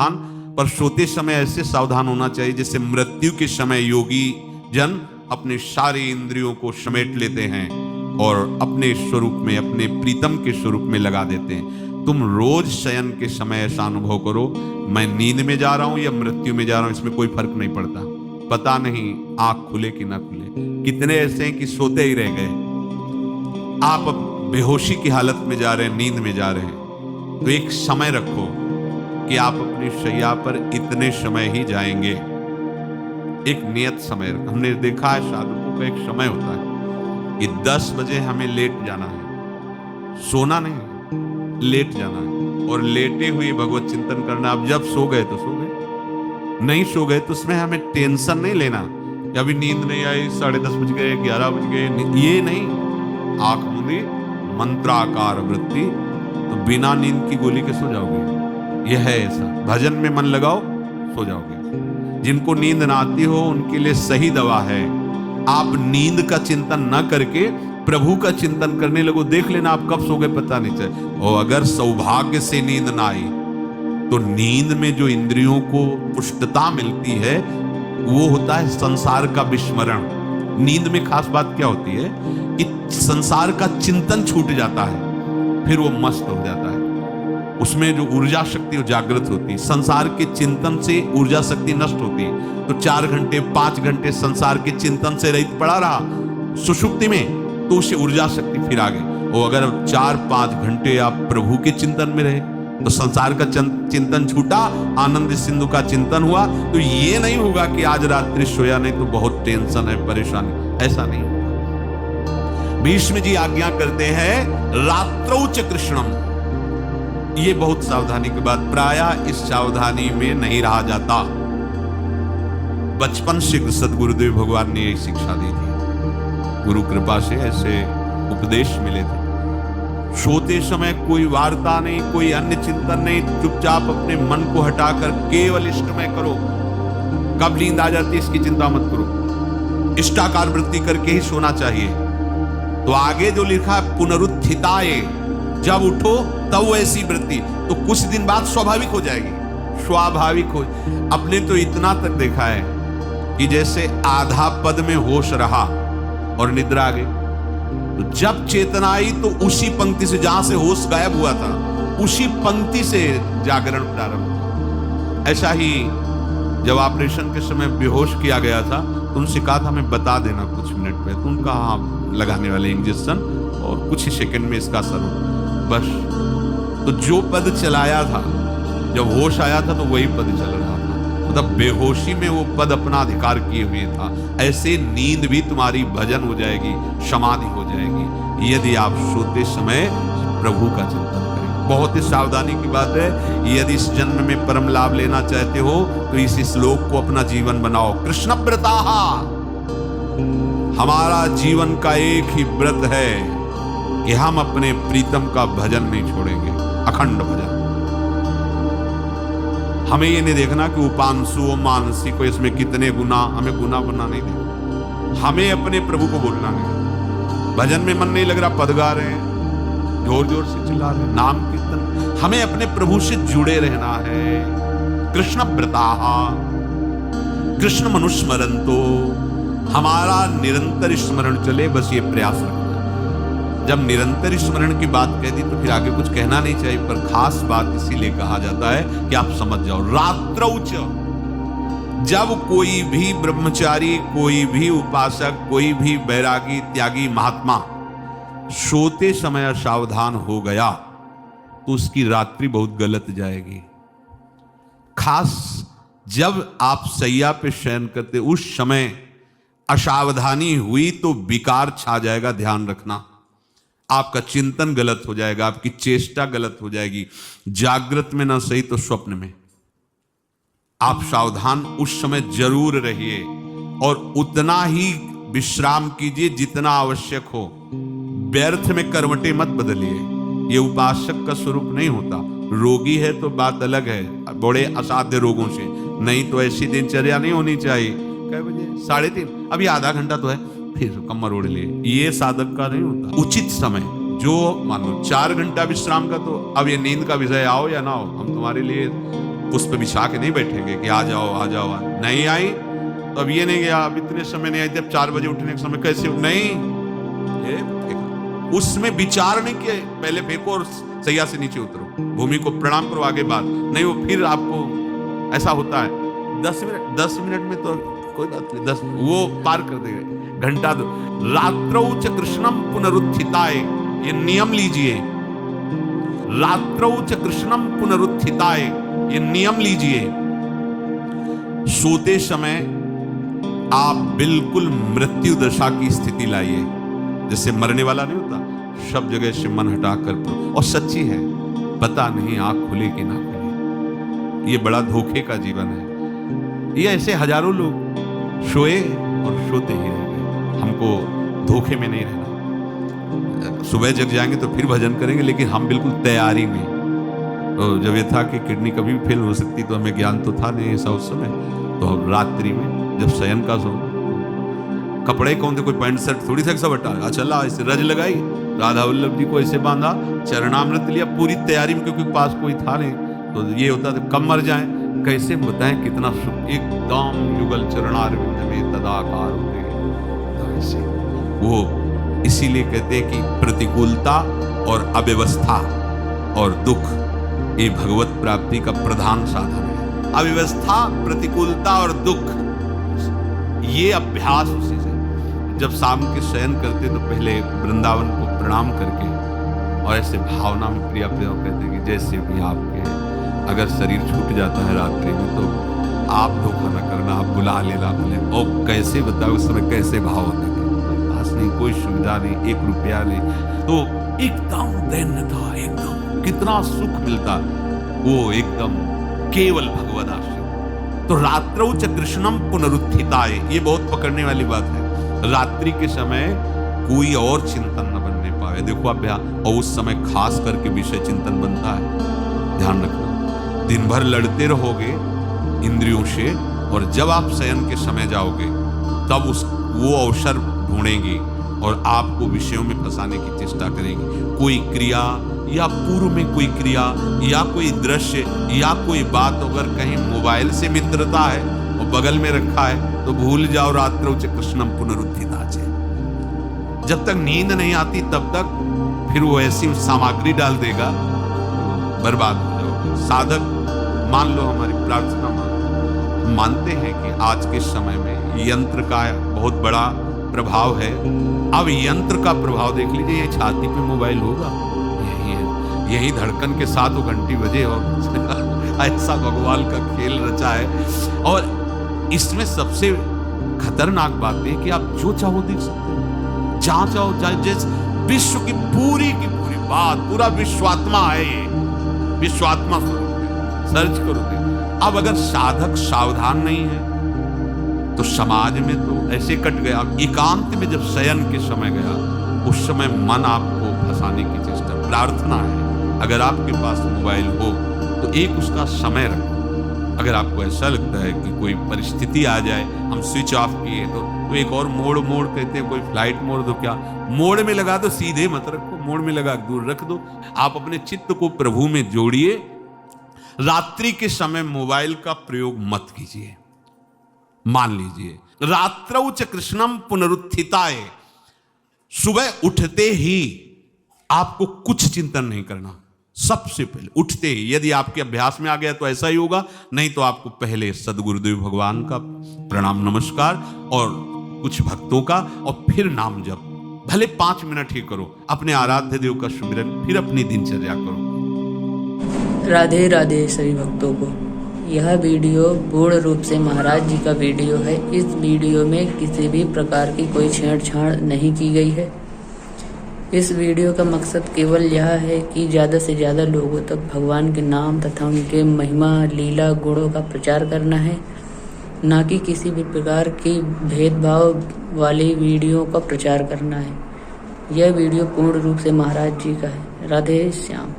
पर सोते समय ऐसे सावधान होना चाहिए जैसे मृत्यु के समय योगी जन अपने सारे इंद्रियों को समेट लेते हैं और अपने स्वरूप में, अपने प्रीतम के स्वरूप में लगा देते हैं। तुम रोज शयन के समय ऐसा अनुभव करो, मैं नींद में जा रहा हूं या मृत्यु में जा रहा हूं, इसमें कोई फर्क नहीं पड़ता। पता नहीं आंख खुले कि ना खुले। कितने ऐसे हैं कि सोते ही रह गए, आप बेहोशी की हालत में जा रहे हैं, नींद में जा रहे हैं। तो एक समय रखो कि आप अपनी शैया पर इतने समय ही जाएंगे। एक नियत समय हमने देखा है, साधुओं का एक समय होता है कि 10 बजे हमें लेट जाना है, सोना नहीं, लेट जाना है। और लेटे हुए भगवत चिंतन करना। अब जब सो गए तो सो गए, नहीं सो गए तो उसमें हमें टेंशन नहीं लेना कि अभी नींद नहीं आई, 10:30 बज गए, 11 बज गए, ये नहीं। आंख मूंदी, मंत्राकार वृत्ति, तो बिना नींद की गोली के सो जाओगे। यह है ऐसा, भजन में मन लगाओ, सो जाओगे। जिनको नींद ना आती हो उनके लिए सही दवा है, आप नींद का चिंतन न करके प्रभु का चिंतन करने लगो। देख लेना आप कब सो गए पता नहीं चले। और अगर सौभाग्य से नींद ना आई तो नींद में जो इंद्रियों को पुष्टता मिलती है वो होता है संसार का विस्मरण। नींद में खास बात क्या होती है कि संसार का चिंतन छूट जाता है, फिर वो मस्त हो जाता है। उसमें जो ऊर्जा शक्ति वो जागृत होती है। संसार के चिंतन से ऊर्जा शक्ति नष्ट होती है, तो 4 घंटे 5 घंटे संसार के चिंतन से रहित पड़ा रहा सुषुप्ति में, तो उससे ऊर्जा शक्ति फिर आ गई। और अगर 4-5 घंटे आप प्रभु के चिंतन में रहे तो संसार का चिंतन छूटा, आनंद सिंधु का चिंतन हुआ। तो ये नहीं होगा कि आज रात्रि सोया नहीं तो बहुत टेंशन है, परेशानी, ऐसा नहीं होगा। भीष्म जी आज्ञा करते हैं रात्रौ च कृष्णम। ये बहुत सावधानी की बात, प्रायः इस सावधानी में नहीं रहा जाता। बचपन से सदगुरुदेव भगवान ने यही शिक्षा दी थी, गुरु कृपा से ऐसे उपदेश मिले थे। सोते समय कोई वार्ता नहीं, कोई अन्य चिंतन नहीं, चुपचाप अपने मन को हटाकर केवल इष्टमय करो। कब नींद आ जाती है इसकी चिंता मत करो, इष्टाकार वृत्ति करके ही सोना चाहिए। तो आगे जो लिखा है पुनरुत्थिताय, जब उठो तब ऐसी वृत्ति, तो कुछ दिन बाद स्वाभाविक हो जाएगी, स्वाभाविक हो। अपने तो इतना तक देखा है कि जैसे आधा पद में होश रहा और निद्रा आ गई, तो जब चेतना आई तो उसी पंक्ति से, जहां से होश गायब हुआ था उसी पंक्ति से जागरण प्रारंभ। ऐसा ही जब ऑपरेशन के समय बेहोश किया गया था तो उनसे कहा था हमें बता देना कुछ मिनट पे, तो उनका हाँ लगाने वाले इंजेक्शन और कुछ ही सेकंड में इसका असर हो, बस। तो जो पद चलाया था, जब होश आया था तो वही पद चल रहा था, मतलब बेहोशी में वो पद अपना अधिकार किए हुए था। ऐसे नींद भी तुम्हारी भजन हो जाएगी, समाधि हो जाएगी, यदि आप सोते समय प्रभु का चिंतन करें। बहुत ही सावधानी की बात है, यदि इस जन्म में परम लाभ लेना चाहते हो तो इस श्लोक को अपना जीवन बनाओ। कृष्ण व्रताः, हमारा जीवन का एक ही व्रत है कि हम अपने प्रीतम का भजन नहीं छोड़ेंगे, अखंड भजन। हमें ये नहीं देखना कि उपांशु मानसी को इसमें कितने गुना, हमें गुना बना नहीं देखना। हमें अपने प्रभु को बोलना नहीं। भजन में मन नहीं लग रहा, पद गा रहे हैं, जोर जोर से चिल्ला रहे हैं, नाम कीर्तन, हमें अपने प्रभु से जुड़े रहना है। कृष्ण व्रताः कृष्ण मनुस्मरन्तो, हमारा निरंतर स्मरण चले, बस ये प्रयास रखना। जब निरंतर स्मरण की बात कह दी तो फिर आगे कुछ कहना नहीं चाहिए, पर खास बात इसीलिए कहा जाता है कि आप समझ जाओ। रात्रौ च, जब कोई भी ब्रह्मचारी, कोई भी उपासक, कोई भी बैरागी त्यागी महात्मा सोते समय असावधान हो गया तो उसकी रात्रि बहुत गलत जाएगी। खास जब आप सैया पे शयन करते उस समय असावधानी हुई तो विकार छा जाएगा, ध्यान रखना। आपका चिंतन गलत हो जाएगा, आपकी चेष्टा गलत हो जाएगी, जागृत में ना सही तो स्वप्न में। आप सावधान उस समय जरूर रहिए और उतना ही विश्राम कीजिए जितना आवश्यक हो। व्यर्थ में करवटें मत बदलिए, ये उपासक का स्वरूप नहीं होता। रोगी है तो बात अलग है, बड़े असाध्य रोगों से, नहीं तो ऐसी दिनचर्या नहीं होनी चाहिए। कै बजे? 3:30, अभी आधा घंटा तो है, फिर कमर ओढ़ लिए, ये साधक का नहीं होता। उचित समय, जो मान लो 4 घंटा विश्राम का, तो अब ये नींद का विषय आओ या ना हो, हम तुम्हारे लिए पुष्प बिछा के नहीं बैठेंगे कि आ जाओ आ जाओ नहीं आई तो अब ये नहीं गया, अब इतने समय नहीं आई थे, अब 4 बजे उठने के समय कैसे नहीं, ये उसमें विचार नहीं किए, पहले फेंको और सैया से नीचे उतरो, भूमि को प्रणाम करो, आगे बात नहीं। वो फिर आपको ऐसा होता है 10 मिनट में तो कोई बात नहीं, 10 वो पार कर देगा, घंटा दो। रात्रौ च कृष्णम पुनरुत्थिताय, ये नियम लीजिए, रात्रौ च कृष्णम पुनरुत्थिताय, ये नियम लीजिए। सोते समय आप बिल्कुल मृत्यु दशा की स्थिति लाइए, जैसे मरने वाला नहीं होता, सब जगह से मन हटाकर, और सच्ची है, पता नहीं आंख खुले कि ना खुले, ये बड़ा धोखे का जीवन है। ये ऐसे हजारों लोग सोए और सोते ही रह गए। हमको धोखे में नहीं रहना, सुबह जग जाएंगे तो फिर भजन करेंगे, लेकिन हम बिल्कुल तैयारी में। तो जब ये था कि किडनी कभी भी फेल हो सकती, तो हमें ज्ञान तो था नहीं ऐसा उस समय, तो हम रात्रि में जब शयन का सो, कपड़े कौन थे, कोई पैंट शर्ट थोड़ी सा सब हटा, चला ऐसे रज लगाई, राधा वल्लभ जी को ऐसे बांधा, चरणामृत लिया, पूरी तैयारी में, क्योंकि पास कोई था नहीं, तो ये होता था कम मर जाए, कैसे बताएं कितना सुख, एकदम युगल चरणारविंद में तदाकार होते ऐसे वो। इसीलिए कहते हैं कि प्रतिकूलता और अव्यवस्था और दुख ये भगवत प्राप्ति का प्रधान साधन है। अव्यवस्था, प्रतिकूलता और दुख, ये अभ्यास उसी से। जब शाम के शयन करते तो पहले वृंदावन को प्रणाम करके और ऐसे भावना में प्रिया प्रिया कहते हैं कि जैसे भी आपके अगर शरीर छूट जाता है रात्रि में तो आप धोखा न करना, आप बुला लेना बोले। और कैसे बताओ उस समय कैसे भाव होते थे, पास नहीं, कोई सुविधा नहीं, 1 रुपया नहीं, तो एकदम दैन्य था, एकदम कितना सुख मिलता वो, एकदम केवल भगवद आश्रय। तो रात्रौ च कृष्णम पुनरुत्थिताय, ये बहुत पकड़ने वाली बात है। रात्रि के समय कोई और चिंतन न बनने पाए, देखो आप, और उस समय खास करके विषय चिंतन बनता है, ध्यान रखना। दिन भर लड़ते रहोगे इंद्रियों से, और जब आप शयन के समय जाओगे तब वो अवसर ढूंढेंगे और आपको विषयों में फंसाने की चेष्टा करेंगे। कोई क्रिया या पूर्व में कोई क्रिया या कोई दृश्य या कोई बात, अगर कहीं मोबाइल से मित्रता है और बगल में रखा है तो भूल जाओ, रात्रौ च कृष्णम पुनरुत्थिताचे। जब तक नींद नहीं आती तब तक फिर वो ऐसी सामग्री डाल देगा, बर्बाद हो जाओगे। साधक मान लो, हमारी प्रार्थना मानते हैं कि आज के समय में यंत्र का बहुत बड़ा प्रभाव है। अब यंत्र का प्रभाव देख लीजिए, ये छाती पे मोबाइल होगा, यही धड़कन के साथ वो घंटी बजे, और ऐसा भगवान का खेल रचा है। और इसमें सबसे खतरनाक बात है कि आप जो चाहो देख सकते हो, जहां चाहो, चाहे जिस विश्व की पूरी बात, पूरा विश्वात्मा है ये, विश्वात्मा स्वरूप है, सर्च करो दे। अब अगर साधक सावधान नहीं है तो समाज में तो ऐसे कट गया। एकांत में जब शयन के समय गया, उस समय मन आपको फंसाने की चेष्टा। प्रार्थना है, अगर आपके पास मोबाइल हो तो एक उसका समय रखो। अगर आपको ऐसा लगता है कि कोई परिस्थिति आ जाए, हम स्विच ऑफ किए तो एक और मोड कहते हैं, कोई फ्लाइट मोड दो, क्या मोड में लगा दो, सीधे मत रखो, मोड में लगा दूर रख दो। आप अपने चित्त को प्रभु में जोड़िए। रात्रि के समय मोबाइल का प्रयोग मत कीजिए। मान लीजिए, रात्रौ च कृष्णम पुनरुत्थिताय, सुबह उठते ही आपको कुछ चिंतन नहीं करना। सबसे पहले उठते ही, यदि आपके अभ्यास में आ गया तो ऐसा ही होगा, नहीं तो आपको पहले सदगुरुदेव भगवान का प्रणाम नमस्कार और कुछ भक्तों का, और फिर नाम जप, भले 5 मिनट ही करो, अपने आराध्य देव का सुमिरन, फिर अपनी दिनचर्या करो। राधे राधे सभी भक्तों को। यह वीडियो पूर्ण रूप से महाराज जी का वीडियो है। इस वीडियो में किसी भी प्रकार की कोई छेड़छाड़ नहीं की गई है। इस वीडियो का मकसद केवल यह है कि ज़्यादा से ज़्यादा लोगों तक भगवान के नाम तथा उनके महिमा लीला गुणों का प्रचार करना है, ना कि किसी भी प्रकार की भेदभाव वाली वीडियो का प्रचार करना है। यह वीडियो पूर्ण रूप से महाराज जी का है। राधे श्याम।